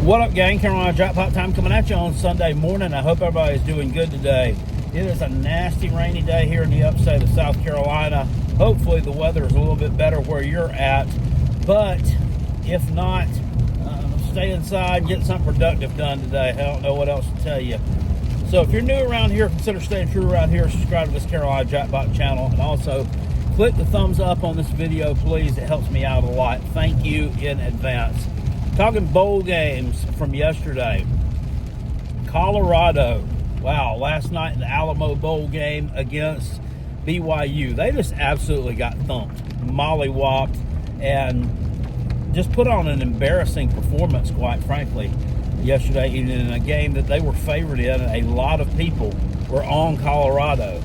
What up, gang? Carolina Jackpot time coming at you on Sunday morning. I hope everybody's doing good today. It is a nasty, rainy day here in the upstate of South Carolina. Hopefully the weather is a little bit better where you're at, but if not, stay inside and get something productive done today. I don't know what else to tell you. So if you're new around here, consider staying true around here. Subscribe to this Carolina Jackpot channel, and also click the thumbs up on this video, please. It helps me out a lot. Thank you in advance. Talking bowl games from yesterday. Colorado, wow, last night in the Alamo Bowl game against BYU, they just absolutely got thumped, mollywopped, and just put on an embarrassing performance, quite frankly, yesterday evening in a game that they were favored in. A lot of people were on Colorado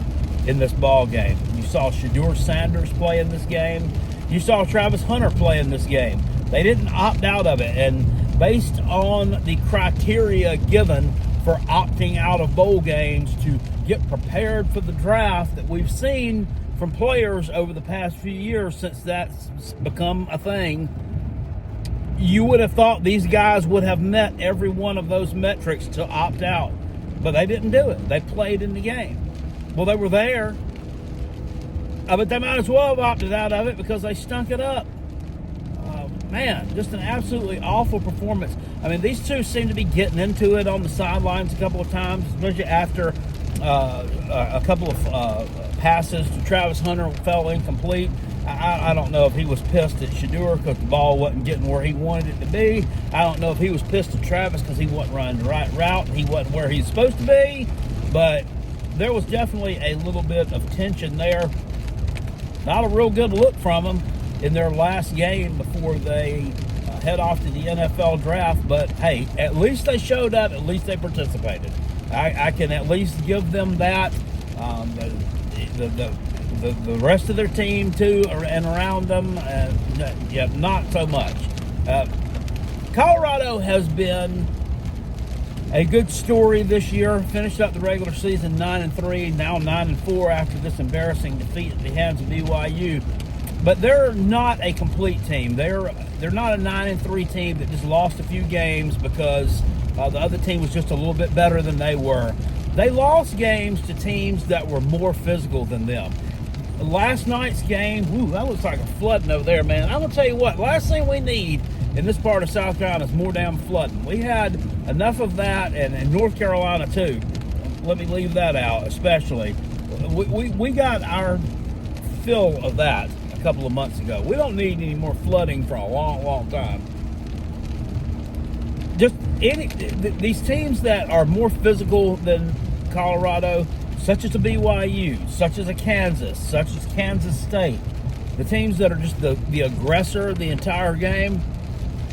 in this ball game. You saw Shedeur Sanders play in this game. You saw Travis Hunter play in this game. They didn't opt out of it, and based on the criteria given for opting out of bowl games to get prepared for the draft that we've seen from players over the past few years since that's become a thing, you would have thought these guys would have met every one of those metrics to opt out, but they didn't do it. They played in the game. Well, they were there, but they might as well have opted out of it because they stunk it up. Man, just an absolutely awful performance. I mean, these two seem to be getting into it on the sidelines a couple of times, especially after a couple of passes to Travis Hunter fell incomplete. I don't know if he was pissed at Shedeur because the ball wasn't getting where he wanted it to be. I don't know if he was pissed at Travis because he wasn't running the right route and he wasn't where he's supposed to be. But there was definitely a little bit of tension there. Not a real good look from him in their last game before they head off to the NFL draft. But hey, at least they showed up. At least they participated. I can at least give them that. The rest of their team too, and around them, yeah, not so much. Colorado has been a good story this year. Finished up the regular season 9-3, now 9-4 after this embarrassing defeat at the hands of BYU. But they're not a complete team. They're not a 9-3 team that just lost a few games because the other team was just a little bit better than they were. They lost games to teams that were more physical than them. Last night's game, that looks like a flooding over there, man. I'm going to tell you what, last thing we need in this part of South Carolina is more damn flooding. We had enough of that, and in North Carolina too. Let me leave that out, especially. We got our fill of that a couple of months ago. We don't need any more flooding for a long, long time. Just these teams that are more physical than Colorado, such as a BYU, such as a Kansas, such as Kansas State, the teams that are just the aggressor the entire game,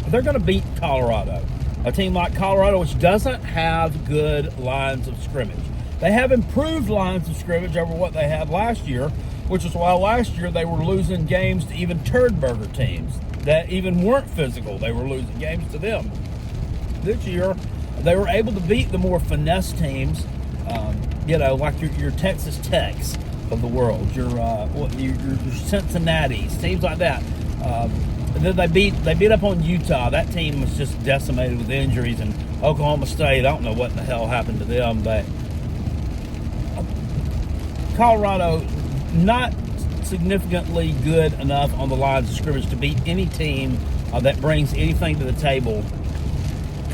they're going to beat Colorado. A team like Colorado, which doesn't have good lines of scrimmage. They have improved lines of scrimmage over what they had last year, which is why last year they were losing games to even turd-burger teams that even weren't physical. They were losing games to them. This year, they were able to beat the more finesse teams, like your Texas Techs of the world, your Cincinnati's, teams like that. And then they beat up on Utah. That team was just decimated with injuries, and Oklahoma State, I don't know what the hell happened to them, but Colorado not significantly good enough on the lines of scrimmage to beat any team that brings anything to the table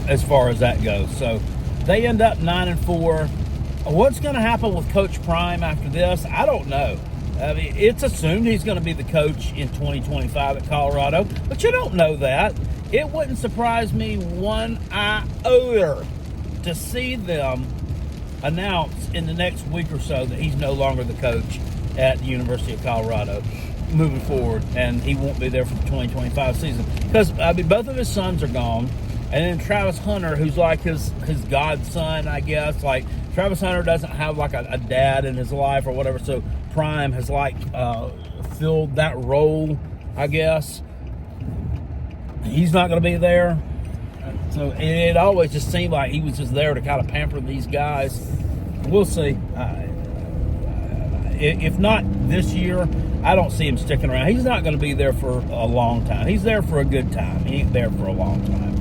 as far as that goes. So they end up 9-4. What's going to happen with Coach Prime after this? I don't know. I mean, it's assumed he's going to be the coach in 2025 at Colorado, but you don't know that. It wouldn't surprise me one iota to see them announce in the next week or so that he's no longer the coach at the University of Colorado moving forward, and he won't be there for the 2025 season. Because, both of his sons are gone, and then Travis Hunter, who's like his godson, I guess. Like, Travis Hunter doesn't have like a dad in his life or whatever, so Prime has filled that role, I guess. He's not going to be there. So it always just seemed like he was just there to kind of pamper these guys. We'll see. If not this year, I don't see him sticking around. He's not going to be there for a long time. He's there for a good time. He ain't there for a long time.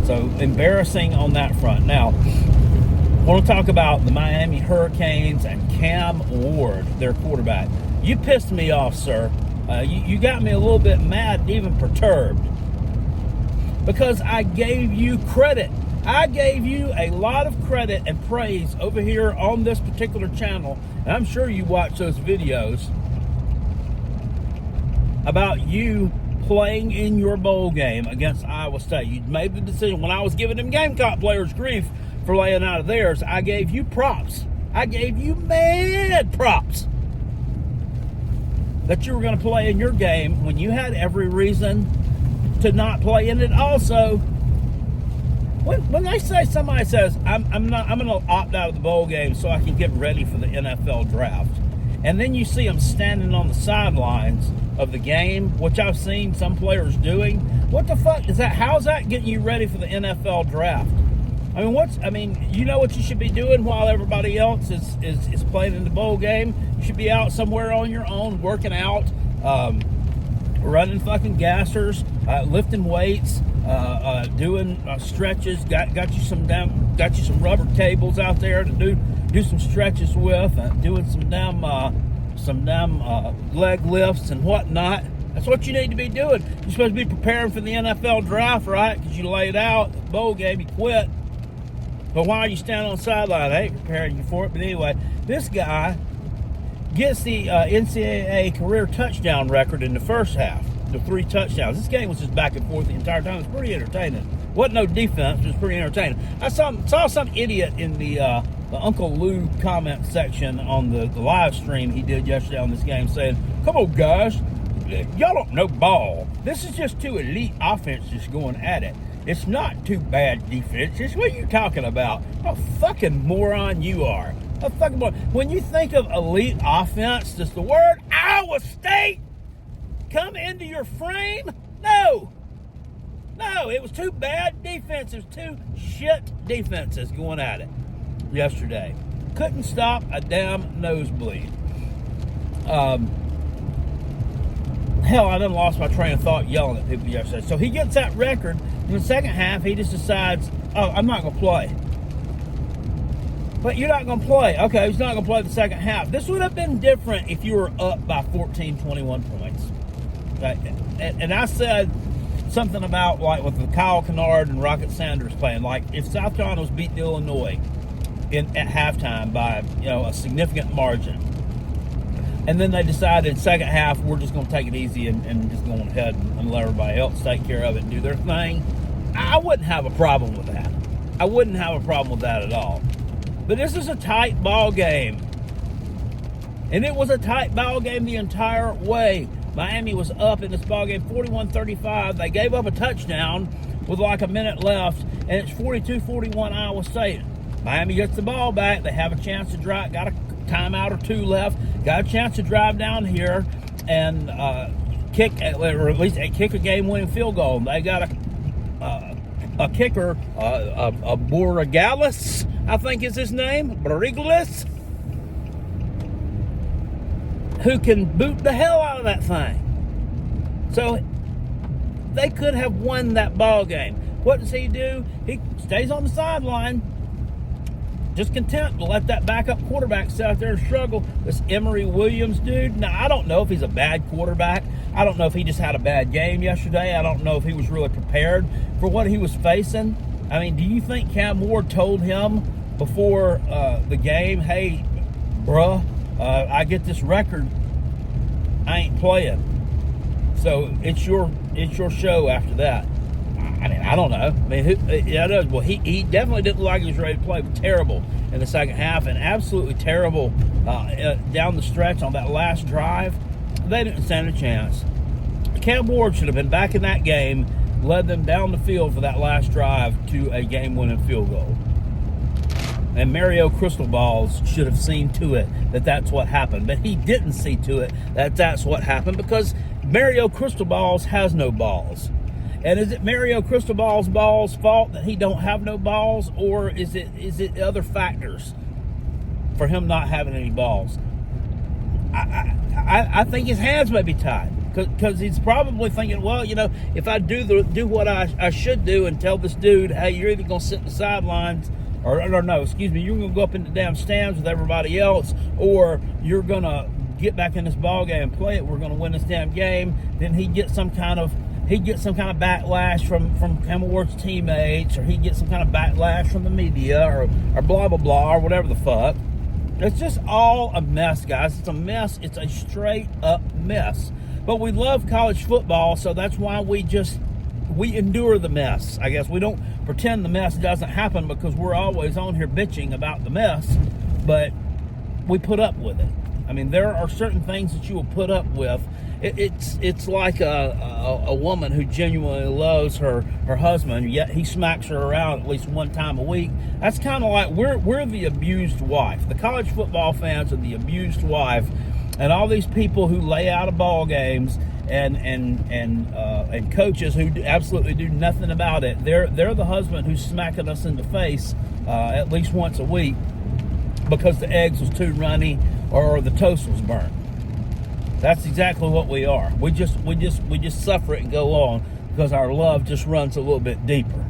So embarrassing on that front. Now, I want to talk about the Miami Hurricanes and Cam Ward, their quarterback. You pissed me off, sir. You got me a little bit mad, even perturbed, because I gave you credit. I gave you a lot of credit and praise over here on this particular channel, and I'm sure you watch those videos about you playing in your bowl game against Iowa State. You made the decision. When I was giving them Gamecock players grief for laying out of theirs, I gave you props. I gave you mad props that you were going to play in your game when you had every reason to not play in it. Also, when they say, somebody says, I'm going to opt out of the bowl game so I can get ready for the NFL draft, and then you see them standing on the sidelines of the game, which I've seen some players doing. What the fuck is that? How's that getting you ready for the NFL draft? I mean, you know what you should be doing while everybody else is playing in the bowl game? You should be out somewhere on your own, working out, running fucking gassers, lifting weights, doing stretches. Got you some rubber tables out there to do some stretches with, doing some damn leg lifts and whatnot. That's what you need to be doing. You're supposed to be preparing for the NFL draft, right? Because you laid out the bowl game, you quit. But while you stand on the sideline, I ain't preparing you for it. But anyway, this guy gets the NCAA career touchdown record in the first half, the 3 touchdowns. This game was just back and forth the entire time. It was pretty entertaining. Wasn't no defense, but it was pretty entertaining. I saw some idiot in the Uncle Lou comment section on the live stream he did yesterday on this game saying, "Come on, guys, y'all don't know ball. This is just 2 elite offenses going at it. It's not 2 bad defenses. What are you talking about? What a fucking moron you are. A fucking moron." When you think of elite offense, does the word Iowa State come into your frame? No, it was 2 bad defenses, 2 shit defenses going at it yesterday. Couldn't stop a damn nosebleed. Hell, I done lost my train of thought yelling at people yesterday. So he gets that record. In the second half, he just decides, oh, I'm not going to play. But you're not going to play. Okay, he's not going to play the second half. This would have been different if you were up by 14, 21 points. Okay? And I said something about, like, with the Kyle Kennard and Rocket Sanders playing, like, if South Carolina was beating Illinois at halftime by, a significant margin, and then they decided second half, we're just going to take it easy and just go ahead and let everybody else take care of it and do their thing, I wouldn't have a problem with that. I wouldn't have a problem with that at all. But this is a tight ball game. And it was a tight ball game the entire way. Miami was up in this ball game 41-35. They gave up a touchdown with like a minute left, and it's 42-41 Iowa State. Miami gets the ball back. They have a chance to drive, got a timeout or 2 left, got a chance to drive down here and kick, or at least kick a game-winning field goal. They got a kicker, a Borregales, I think is his name, Borregales, who can boot the hell out of that thing. So they could have won that ball game. What does he do? He stays on the sideline, just content to let that backup quarterback sit out there and struggle. This Emory Williams dude, now I don't know if he's a bad quarterback. I don't know if he just had a bad game yesterday. I don't know if he was really prepared for what he was facing. I mean, do you think Cam Ward told him before the game, hey, bruh, I get this record, I ain't playing. So it's your show after that. I mean, I don't know. I mean, well, he definitely didn't look like he was ready to play. Terrible in the second half, and absolutely terrible down the stretch on that last drive. They didn't stand a chance. Cam Ward should have been back in that game, led them down the field for that last drive to a game-winning field goal. And Mario Cristobal's should have seen to it that that's what happened. But he didn't see to it that that's what happened, because Mario Cristobal's has no balls. And is it Mario Cristobal's balls' fault that he don't have no balls, or is it other factors for him not having any balls? I think his hands may be tied. Because he's probably thinking, well, if I do what I should do and tell this dude, hey, you're either going to sit in the sidelines, or no, excuse me, you're going to go up in the damn stands with everybody else, or you're going to get back in this ball game and play it. We're going to win this damn game. Then he'd get some kind of backlash from Kenilworth's teammates, or he'd get some kind of backlash from the media, or blah blah blah, or whatever the fuck. It's just all a mess, guys. It's a mess. It's a straight up mess. But we love college football, so that's why we endure the mess. I guess we don't pretend the mess doesn't happen, because we're always on here bitching about the mess, but we put up with it. I mean, there are certain things that you will put up with. It's like a woman who genuinely loves her husband, yet he smacks her around at least one time a week. That's kind of like we're the abused wife. The college football fans are the abused wife, and all these people who lay out of ball games and coaches who absolutely do nothing about it. They're the husband who's smacking us in the face at least once a week because the eggs was too runny or the toast was burnt. That's exactly what we are. We just suffer it and go on because our love just runs a little bit deeper.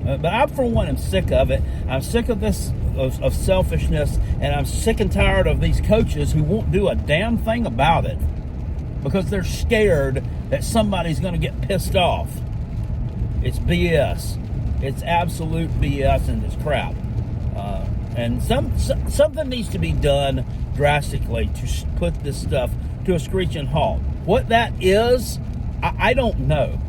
But I, for one, am sick of it. I'm sick of this of selfishness, and I'm sick and tired of these coaches who won't do a damn thing about it because they're scared that somebody's going to get pissed off. It's BS. It's absolute BS and it's crap. And something needs to be done drastically to put this stuff to a screeching halt. What that is, I don't know.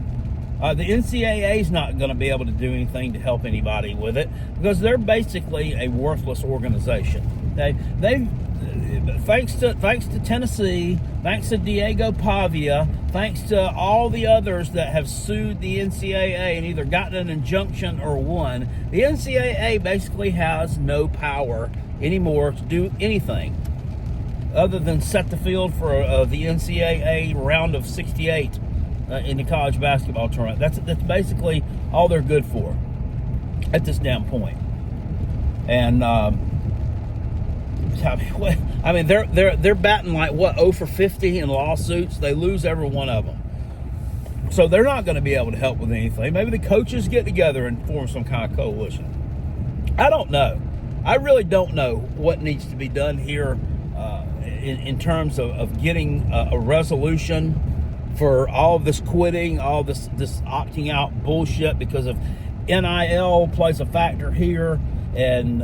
The NCAA is not going to be able to do anything to help anybody with it because they're basically a worthless organization. They thanks to Tennessee, thanks to Diego Pavia, thanks to all the others that have sued the NCAA and either gotten an injunction or won, the NCAA basically has no power anymore to do anything other than set the field for the NCAA round of 68 in the college basketball tournament. That's basically all they're good for at this damn point. And I mean, they're batting like 0 for 50 in lawsuits. They lose every one of them. So they're not going to be able to help with anything. Maybe the coaches get together and form some kind of coalition. I don't know. I really don't know what needs to be done here in terms of getting a resolution for all of this quitting, all this opting out bullshit because of NIL plays a factor here, and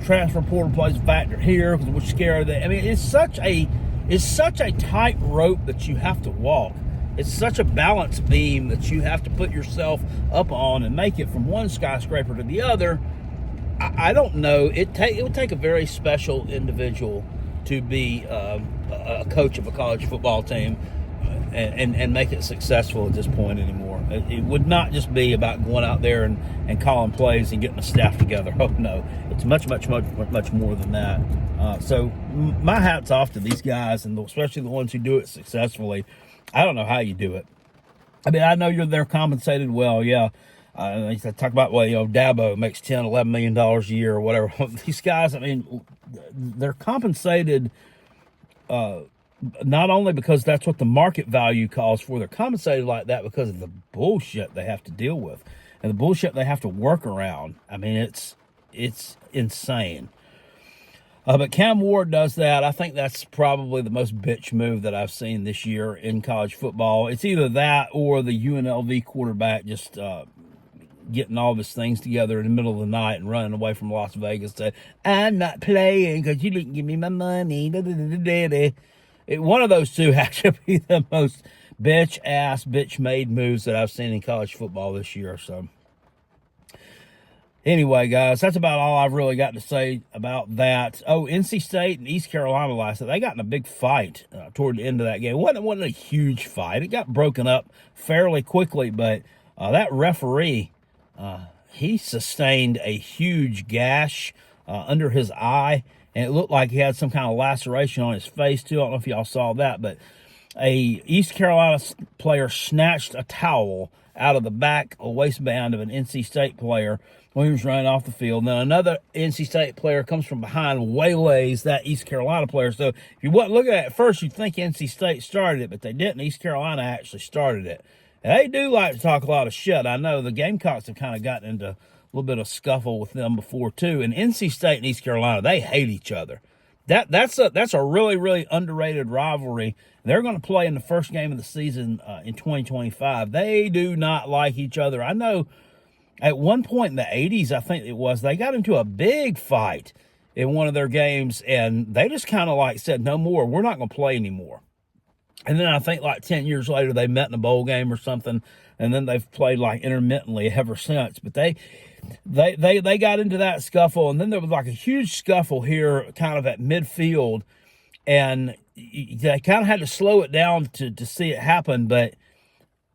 transfer portal plays a factor here because we're scared that. I mean, it's such a tight rope that you have to walk. It's such a balance beam that you have to put yourself up on and make it from one skyscraper to the other. I don't know. It would take a very special individual to be a coach of a college football team and make it successful at this point anymore. It would not just be about going out there and calling plays and getting the staff together. Oh no, it's much more than that. So my hat's off to these guys, and especially the ones who do it successfully. I don't know how you do it. I mean, I know they're compensated well, yeah. They talk about, Dabo makes $10, $11 million a year or whatever. These guys, I mean, they're compensated not only because that's what the market value calls for, they're compensated like that because of the bullshit they have to deal with and the bullshit they have to work around. I mean, it's insane. But Cam Ward does that. I think that's probably the most bitch move that I've seen this year in college football. It's either that or the UNLV quarterback just getting all of his things together in the middle of the night and running away from Las Vegas to, I'm not playing because you didn't give me my money. One of those two has to be the most bitch-made moves that I've seen in college football this year. So anyway, guys, that's about all I've really got to say about that. Oh, NC State and East Carolina last night, they got in a big fight toward the end of that game. It wasn't a huge fight. It got broken up fairly quickly, but that referee, he sustained a huge gash under his eye, and it looked like he had some kind of laceration on his face, too. I don't know if y'all saw that, but a East Carolina player snatched a towel out of the back waistband of an NC State player when he was running off the field. And then another NC State player comes from behind, waylays that East Carolina player. So if you wasn't looking at it at first, you'd think NC State started it, but they didn't. East Carolina actually started it. And they do like to talk a lot of shit. I know the Gamecocks have kind of gotten into a little bit of scuffle with them before too. And NC State and East Carolina, they hate each other. That's a really, really underrated rivalry. They're going to play in the first game of the season in 2025. They do not like each other. I know at one point in the 80s, I think it was, they got into a big fight in one of their games, and they just kind of like said, no more, we're not going to play anymore. And then I think like 10 years later, they met in a bowl game or something, and then they've played like intermittently ever since. But they got into that scuffle, and then there was like a huge scuffle here kind of at midfield, and they kind of had to slow it down to see it happen. But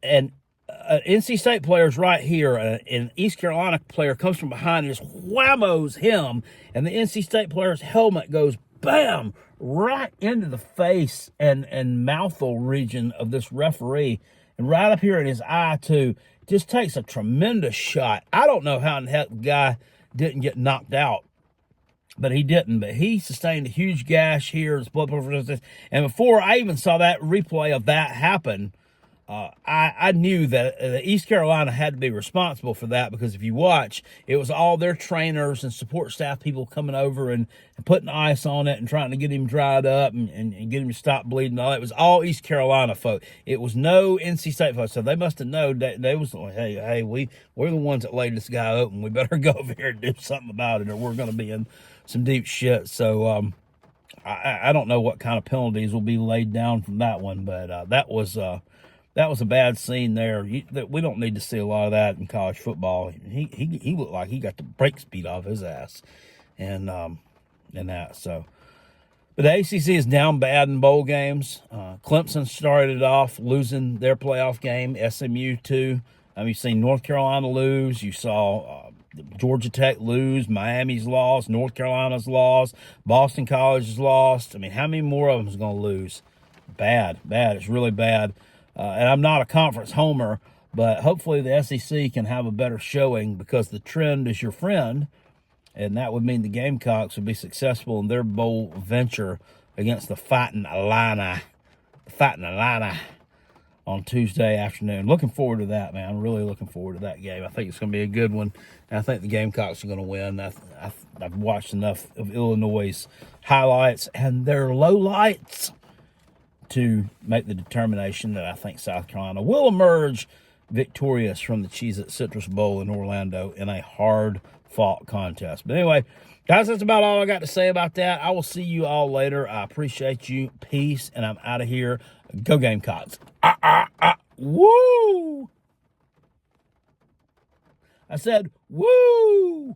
NC State player's right here, an East Carolina player comes from behind and just whammos him, and the NC State player's helmet goes bam right into the face and mouthful region of this referee, and right up here in his eye too. Just takes a tremendous shot. I don't know how in the heck the guy didn't get knocked out, but he didn't. But he sustained a huge gash here. And before I even saw that replay of that happen, I knew that East Carolina had to be responsible for that, because if you watch, it was all their trainers and support staff people coming over and putting ice on it and trying to get him dried up and get him to stop bleeding. All it was all East Carolina folk. It was no NC State folks. So they must have known that they was like, hey, we're the ones that laid this guy open. We better go over here and do something about it, or we're going to be in some deep shit. So I don't know what kind of penalties will be laid down from that one, but that was a bad scene there. We don't need to see a lot of that in college football. He looked like he got the brakes beat off his ass, and that. So, but the ACC is down bad in bowl games. Clemson started off losing their playoff game. SMU too. You've seen North Carolina lose. You saw Georgia Tech lose. Miami's lost. North Carolina's lost. Boston College has lost. I mean, how many more of them is going to lose? Bad. It's really bad. And I'm not a conference homer, but hopefully the SEC can have a better showing, because the trend is your friend, and that would mean the Gamecocks would be successful in their bowl venture against the Fighting Illini on Tuesday afternoon. Looking forward to that, man. I'm really looking forward to that game. I think it's going to be a good one, and I think the Gamecocks are going to win. I've watched enough of Illinois' highlights and their lowlights to make the determination that I think South Carolina will emerge victorious from the Cheez-It Citrus Bowl in Orlando in a hard-fought contest. But anyway, guys, that's about all I got to say about that. I will see you all later. I appreciate you. Peace, and I'm out of here. Go Gamecocks. Woo! I said, woo!